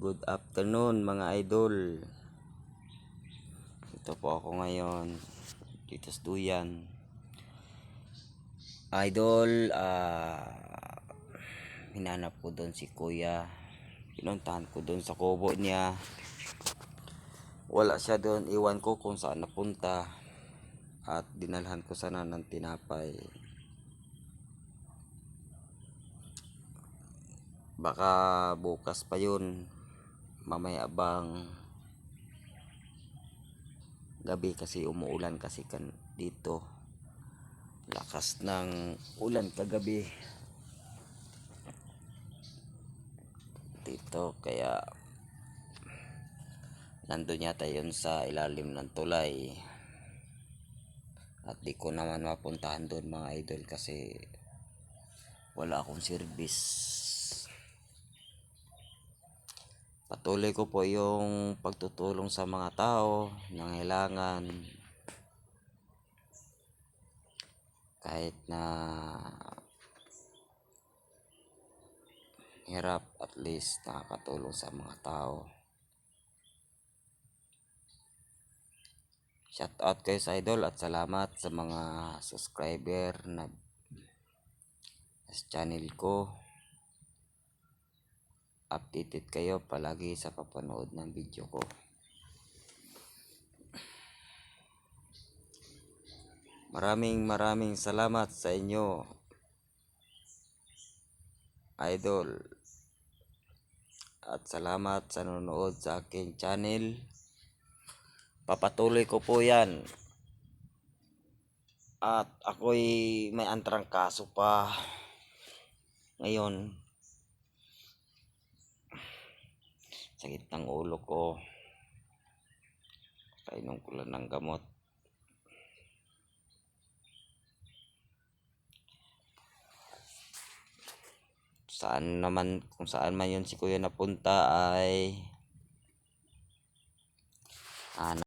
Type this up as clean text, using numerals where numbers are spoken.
Good afternoon mga idol. Ito po ako ngayon dito sa Duyan. Idol, hinanap ko doon si kuya. Pinuntahan ko doon sa kubo niya. Wala siya doon. Iwan ko kung saan napunta. At dinalhan ko sana ng tinapay. Baka bukas pa yun. Mamaya bang gabi kasi umuulan kasi dito. Lakas ng ulan kagabi dito, kaya nandun yata yun sa ilalim ng tulay at di ko naman mapuntahan doon mga idol kasi wala akong service. Patuloy ko po yung pagtutulong sa mga tao nangailangan, kahit na hirap, at least nakakatulong sa mga tao. Shout out kayo sa idol at salamat sa mga subscriber na sa channel ko. Updated kayo palagi sa papanood ng video ko. Maraming salamat sa inyo idol, at salamat sa nanonood sa aking channel. Papatuloy ko po yan, at ako'y may antrang kaso pa ngayon. Sakit ng ulo ko, kainom ko lang ng gamot. Kung saan man yun si kuya napunta ay